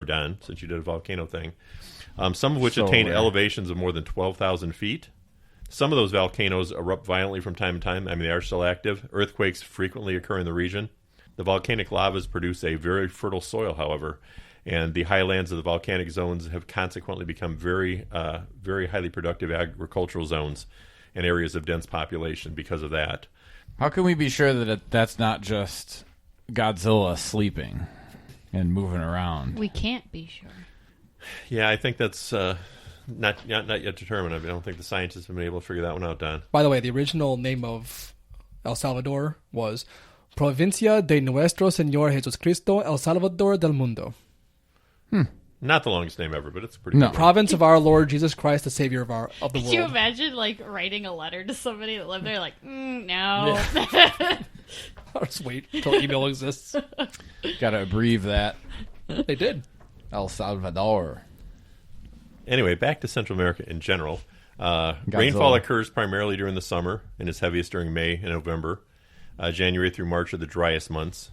Don, since you did a volcano thing, some of which attain elevations of more than 12,000 feet. Some of those volcanoes erupt violently from time to time. I mean, they are still active. Earthquakes frequently occur in the region. The volcanic lavas produce a very fertile soil, however, and the highlands of the volcanic zones have consequently become very highly productive agricultural zones and areas of dense population because of that. How can we be sure that that's not just Godzilla sleeping and moving around? We can't be sure. Yeah, I think that's not yet determined. I don't think the scientists have been able to figure that one out, Don. By the way, the original name of El Salvador was Provincia de Nuestro Señor Jesucristo El Salvador del Mundo. Not the longest name ever, but it's pretty good. Province of our Lord Jesus Christ, the Savior of the world. Could you imagine, like, writing a letter to somebody that lived there, like, no. I'll just wait until email exists. Gotta abbreviate that. They did. El Salvador. Anyway, back to Central America in general. Rainfall occurs primarily during the summer and is heaviest during May and November. January through March are the driest months.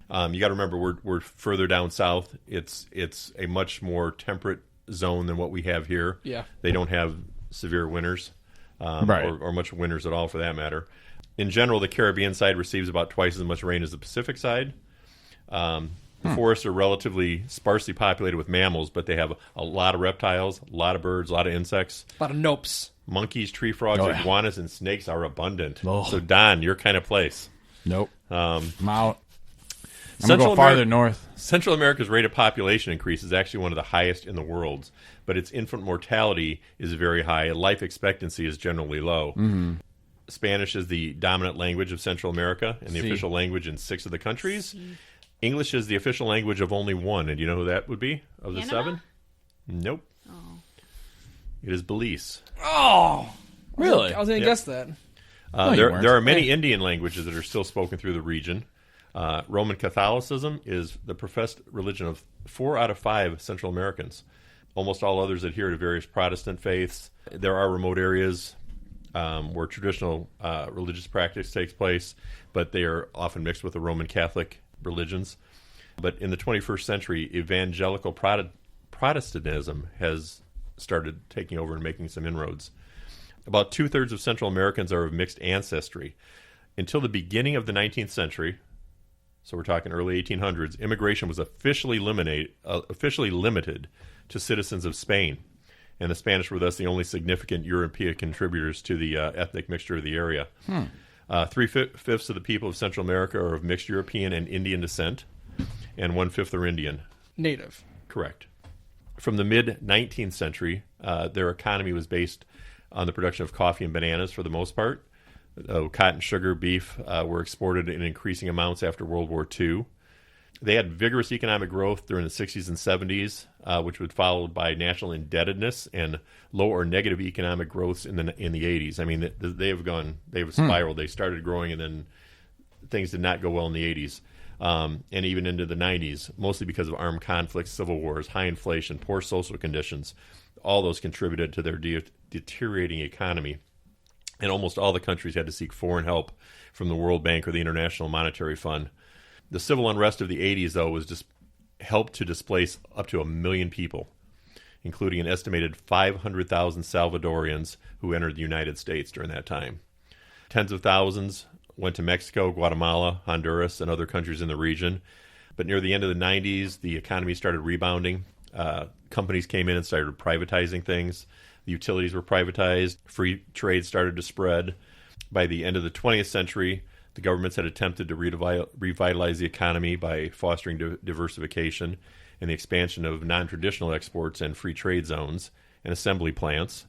You got to remember, we're further down south. It's a much more temperate zone than what we have here. Yeah, they don't have severe winters, right, or much winters at all, for that matter. In general, the Caribbean side receives about twice as much rain as the Pacific side. The forests are relatively sparsely populated with mammals, but they have a lot of reptiles, a lot of birds, a lot of insects. A lot of nopes. Monkeys, tree frogs, iguanas, and snakes are abundant. Oh. So, Don, your kind of place. Nope. I'm out. I'm going to go farther north. Central America's rate of population increase is actually one of the highest in the world, but its infant mortality is very high. Life expectancy is generally low. Mm-hmm. Spanish is the dominant language of Central America and the official language in 6 of the countries. English is the official language of only 1, and do you know who that would be of the Panama? 7? Nope. Oh. It is Belize. Oh, really? I was going to guess that. There are many Indian languages that are still spoken through the region. Roman Catholicism is the professed religion of 4 out of 5 Central Americans. Almost all others adhere to various Protestant faiths. There are remote areas where traditional religious practice takes place, but they are often mixed with the Roman Catholic religions. But in the 21st century, evangelical Protestantism has started taking over and making some inroads. About 2/3 of Central Americans are of mixed ancestry. Until the beginning of the 19th century, so we're talking early 1800s, immigration was officially limited to citizens of Spain, and the Spanish were thus the only significant European contributors to the ethnic mixture of the area. 3/5 of the people of Central America are of mixed European and Indian descent, and 1/5 are Indian. Native. Correct. From the mid-19th century, their economy was based on the production of coffee and bananas for the most part. Cotton, sugar, beef were exported in increasing amounts after World War II. They had vigorous economic growth during the 60s and 70s, which was followed by national indebtedness and low or negative economic growths in the 80s. I mean, they've spiraled. They started growing, and then things did not go well in the 80s, and even into the 90s, mostly because of armed conflicts, civil wars, high inflation, poor social conditions. All those contributed to their deteriorating economy. And almost all the countries had to seek foreign help from the World Bank or the International Monetary Fund. The civil unrest of the 80s, though, was just helped to displace up to 1 million people, including an estimated 500,000 Salvadorians who entered the United States during that time. Tens of thousands went to Mexico, Guatemala, Honduras, and other countries in the region. But near the end of the 90s, the economy started rebounding. Companies came in and started privatizing things. The utilities were privatized. Free trade started to spread. By the end of the 20th century, the governments had attempted to revitalize the economy by fostering diversification and the expansion of non-traditional exports and free trade zones and assembly plants.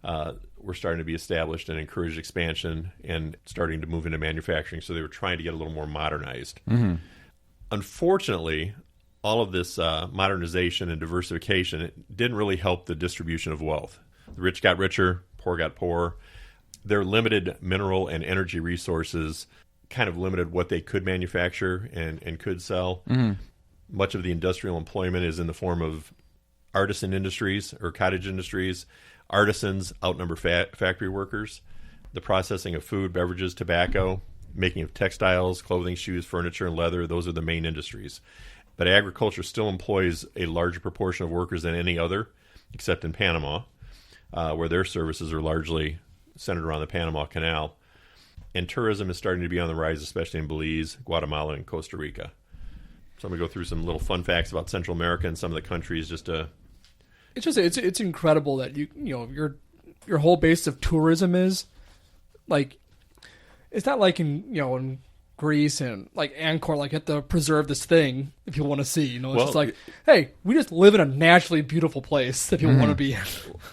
Were starting to be established and encouraged expansion and starting to move into manufacturing. So they were trying to get a little more modernized. Mm-hmm. Unfortunately, all of this modernization and diversification didn't really help the distribution of wealth. The rich got richer, poor got poorer. Their limited mineral and energy resources kind of limited what they could manufacture and could sell. Mm-hmm. Much of the industrial employment is in the form of artisan industries or cottage industries. Artisans outnumber factory workers. The processing of food, beverages, tobacco, making of textiles, clothing, shoes, furniture, and leather, those are the main industries. but agriculture still employs a larger proportion of workers than any other, except in Panama, where their services are largely centered around the Panama Canal. And tourism is starting to be on the rise, especially in Belize, Guatemala, and Costa Rica. So I'm going to go through some little fun facts about Central America and some of the countries just to... It's incredible that you know your whole base of tourism is like, it's not like in Greece and like Angkor, like you have to preserve this thing if you want to see. It's just like, hey, we just live in a naturally beautiful place that people want to be in.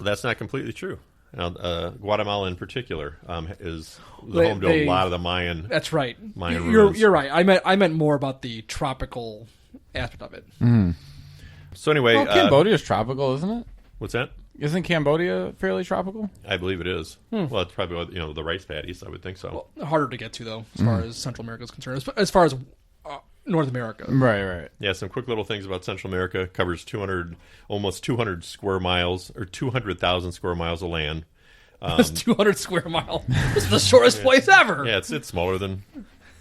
That's not completely true. Guatemala in particular is the home to a lot of the Mayan. That's right. Mayan ruins. You're right. I meant more about the tropical aspect of it. So anyway, Cambodia's tropical, isn't it? What's that? Isn't Cambodia fairly tropical? I believe it is. Well, it's probably the rice paddies. I would think so. Well, harder to get to though, as far as Central America is concerned. As far as North America, Right. Yeah, some quick little things about Central America. Covers almost 200 square miles, or 200,000 square miles of land. It's 200 square mile. This is the shortest place ever. Yeah, it's smaller than...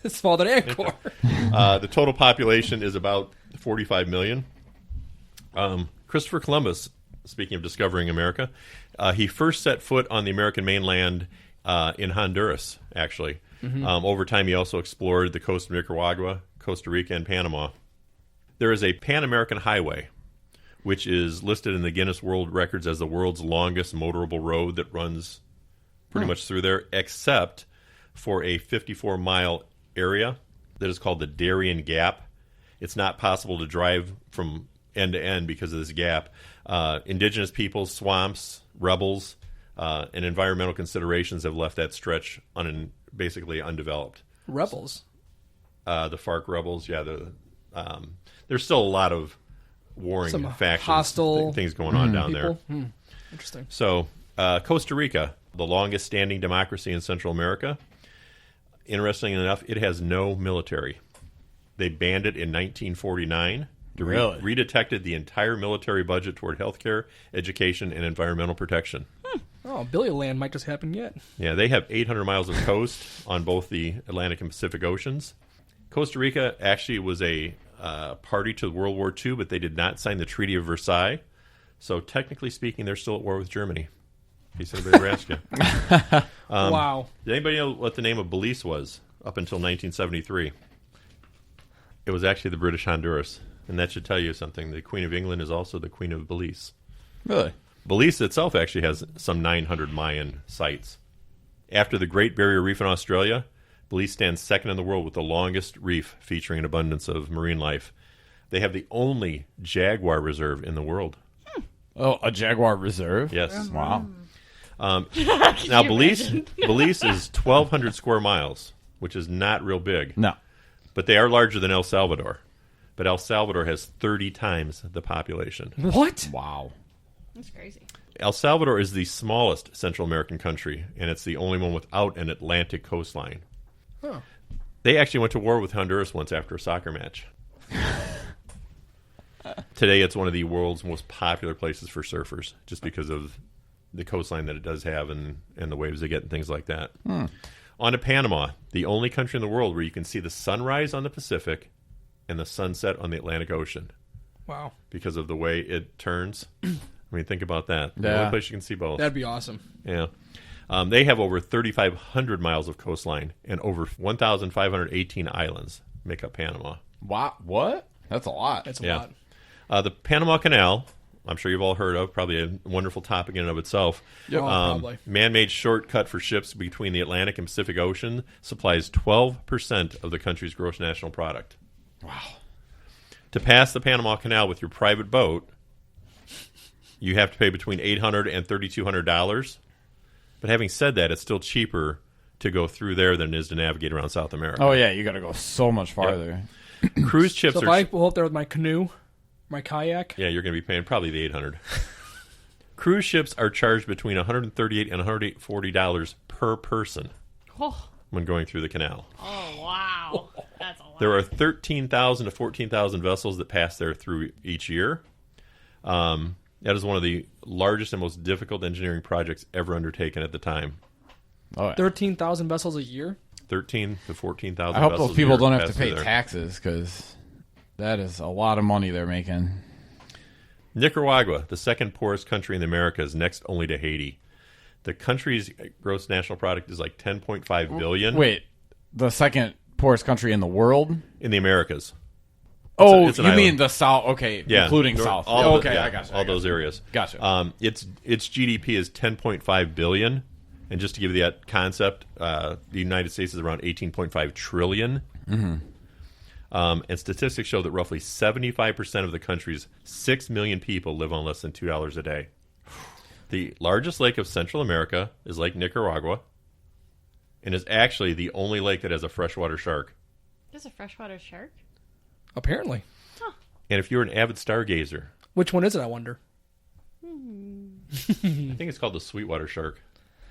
It's smaller than Angkor. The total population is about 45 million. Christopher Columbus, speaking of discovering America, he first set foot on the American mainland in Honduras, actually. Over time, he also explored the coast of Nicaragua, Costa Rica, and Panama. There is a Pan-American Highway, which is listed in the Guinness World Records as the world's longest motorable road that runs pretty much through there, except for a 54-mile area that is called the Darien Gap. It's not possible to drive from end to end because of this gap. Indigenous peoples, swamps, rebels, and environmental considerations have left that stretch basically undeveloped. Rebels? The FARC rebels, yeah. There's still a lot of warring Some factions, hostile things going on down people? there. Interesting. So, Costa Rica, the longest standing democracy in Central America. Interesting enough, it has no military. They banned it in 1949. Really? Redetected the entire military budget toward healthcare, education, and environmental protection. Oh, Billy Land might just happen yet. Yeah, they have 800 miles of coast on both the Atlantic and Pacific Oceans. Costa Rica actually was a party to World War II, but they did not sign the Treaty of Versailles. So technically speaking, they're still at war with Germany. In case anybody ever asks you. Wow. Did anybody know what the name of Belize was up until 1973? It was actually the British Honduras. And that should tell you something. The Queen of England is also the Queen of Belize. Really? Belize itself actually has some 900 Mayan sites. After the Great Barrier Reef in Australia, Belize stands second in the world with the longest reef featuring an abundance of marine life. They have the only jaguar reserve in the world. Oh, a jaguar reserve? Yes. Wow. Now, Belize is 1,200 square miles, which is not real big. No. But they are larger than El Salvador. But El Salvador has 30 times the population. What? Wow. That's crazy. El Salvador is the smallest Central American country, and it's the only one without an Atlantic coastline. Huh. They actually went to war with Honduras once after a soccer match. Today, it's one of the world's most popular places for surfers, just because of the coastline that it does have and the waves they get and things like that. On to Panama, the only country in the world where you can see the sunrise on the Pacific and the sunset on the Atlantic Ocean. Wow. Because of the way it turns. I mean, think about that. The Yeah. only place you can see both. That'd be awesome. Yeah. They have over 3,500 miles of coastline and over 1,518 islands make up Panama. Wow. What? That's a lot. That's a Yeah. lot. The Panama Canal, I'm sure you've all heard of, probably a wonderful topic in and of itself. Yep. Oh, probably. Man-made shortcut for ships between the Atlantic and Pacific Ocean supplies 12% of the country's gross national product. Wow. To pass the Panama Canal with your private boat, you have to pay between $800 and $3,200. But having said that, it's still cheaper to go through there than it is to navigate around South America. Oh, yeah. You got to go so much farther. Cruise ships So if are... I go up there with my canoe, my kayak, Yeah, you're going to be paying probably the $800. Cruise ships are charged between $138 and $140 per person Oh, when going through the canal. wow. That's a lot. There are 13,000 to 14,000 vessels that pass there through each year. That is one of the largest and most difficult engineering projects ever undertaken at the time. Oh, yeah. 13,000 vessels a year. 13 to 14,000 I hope vessels those a people year don't have pass to pay through there. taxes because That is a lot of money they're making. Nicaragua, the second poorest country in the Americas, next only to Haiti. The country's gross national product is like $10.5 billion. Wait, the second poorest country in the world? In the Americas. It's an you island. mean the South? Okay, Yeah, including South. all Okay, yeah, I got you. all those areas. Gotcha. Its GDP is $10.5 billion, and just to give you that concept, the United States is around $18.5 trillion. Mm-hmm. And statistics show that roughly 75% of the country's 6 million people live on less than $2 a day. The largest lake of Central America is Lake Nicaragua, and is actually the only lake that has a freshwater shark. There's a freshwater shark? Apparently. And if you're an avid stargazer, Which one is it, I wonder? I think it's called the Sweetwater shark.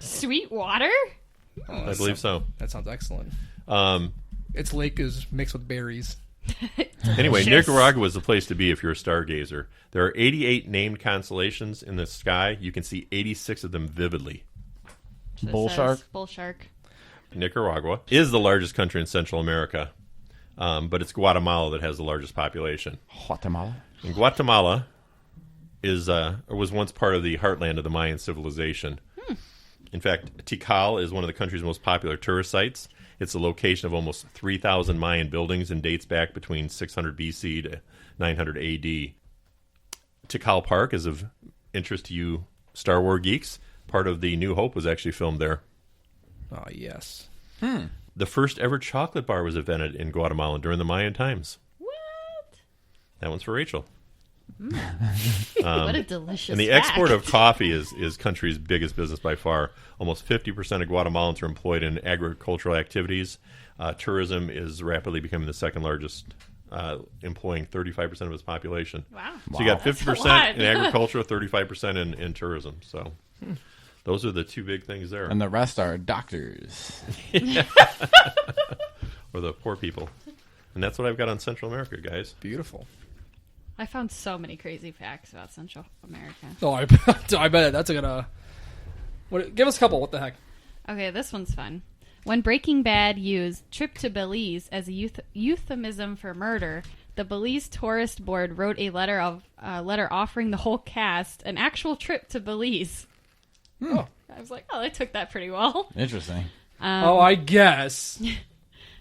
Sweet water? I believe so. That sounds excellent. Its lake is mixed with berries. Anyway, Delicious. Nicaragua is the place to be if you're a stargazer. There are 88 named constellations in the sky. You can see 86 of them vividly. It Bull says shark? Bull shark. Nicaragua is the largest country in Central America, but it's Guatemala that has the largest population. Guatemala. And Guatemala was once part of the heartland of the Mayan civilization. In fact, Tikal is one of the country's most popular tourist sites. It's the location of almost 3,000 Mayan buildings and dates back between 600 BC to 900 AD. Tikal Park is of interest to you Star Wars geeks. Part of the New Hope was actually filmed there. Oh, yes. The first ever chocolate bar was invented in Guatemala during the Mayan times. What? That one's for Rachel. What a delicious And the fact. export of coffee is country's biggest business by far. Almost 50% of Guatemalans are employed in agricultural activities. Tourism is rapidly becoming the second largest, employing 35% of its population. Wow. So you got That's a 50% lot. in agriculture, 35% in tourism. So those are the two big things there. And the rest are doctors. Or the poor people. And that's what I've got on Central America, guys. Beautiful. I found so many crazy facts about Central America. Oh, I bet that's gonna... give us a couple. What the heck? Okay, this one's fun. When Breaking Bad used trip to Belize as a euphemism for murder, the Belize Tourist Board wrote a letter offering the whole cast an actual trip to Belize. Oh. I was like, oh, they took that pretty well. Interesting. I guess.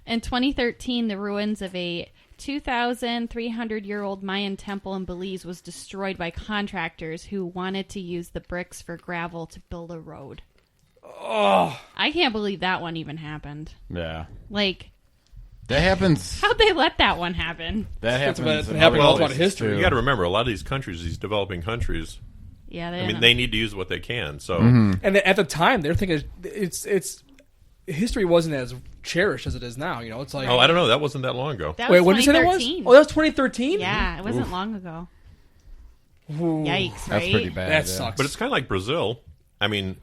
In 2013, the ruins of a 2,300-year-old Mayan temple in Belize was destroyed by contractors who wanted to use the bricks for gravel to build a road. Oh. I can't believe that one even happened. Yeah. Like, That happens. how'd they let that one happen? That happens. It's been in happening other all throughout places, history. too. You got to remember, a lot of these countries, these developing countries, Yeah, I mean, they need to use what they can. So And at the time, they're thinking it's history wasn't as cherished as it is now. You know, it's like... I don't know. That wasn't that long ago. That Wait, was when did you say that was? 2013. Oh, that was 2013? Yeah, it wasn't long ago. Ooh. Yikes, right? That's pretty bad. That yeah. sucks. But it's kind of like Brazil. I mean,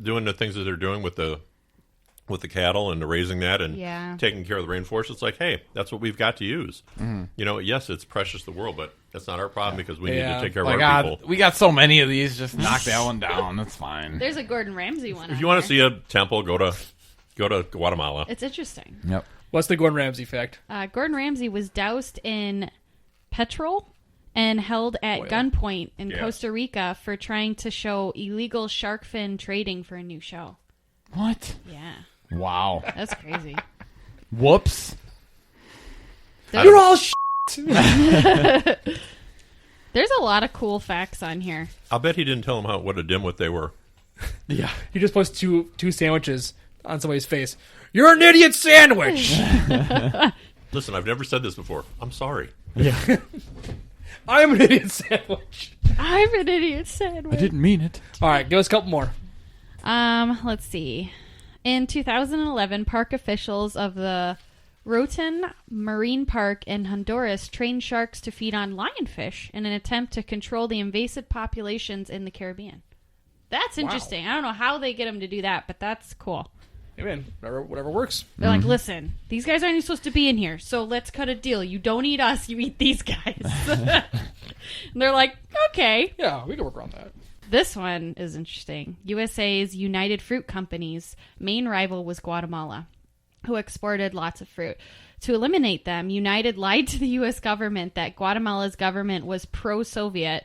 doing the things that they're doing with the cattle and the raising that and Yeah. taking care of the rainforest. It's like, hey, that's what we've got to use. You know, yes, it's precious to the world, but that's not our problem because we need Yeah. to take care of My our God, people. we got so many of these. Just knock that one down. That's fine. There's a Gordon Ramsay one. If you want to see a temple, go to Guatemala. It's interesting. Yep. What's the Gordon Ramsay fact? Gordon Ramsay was doused in petrol and held at Oil. gunpoint in Yeah. Costa Rica for trying to show illegal shark fin trading for a new show. What? Yeah, Wow. that's crazy. Whoops. There's, You're all there's a lot of cool facts on here. I'll bet he didn't tell them what a dimwit they were. Yeah. He just puts two sandwiches on somebody's face. You're an idiot sandwich. Listen, I've never said this before. I'm sorry. I'm an idiot sandwich. I'm an idiot sandwich. I didn't mean it. All right, give us a couple more. Let's see. In 2011, park officials of the Roten Marine Park in Honduras trained sharks to feed on lionfish in an attempt to control the invasive populations in the Caribbean. That's interesting. I don't know how they get them to do that, but that's cool. Hey, man, whatever works. They're like, listen, these guys aren't even supposed to be in here, so let's cut a deal. You don't eat us, you eat these guys. And they're like, okay. Yeah, we can work around that. This one is interesting. USA's United Fruit Company's main rival was Guatemala, who exported lots of fruit. To eliminate them, United lied to the U.S. government that Guatemala's government was pro-Soviet,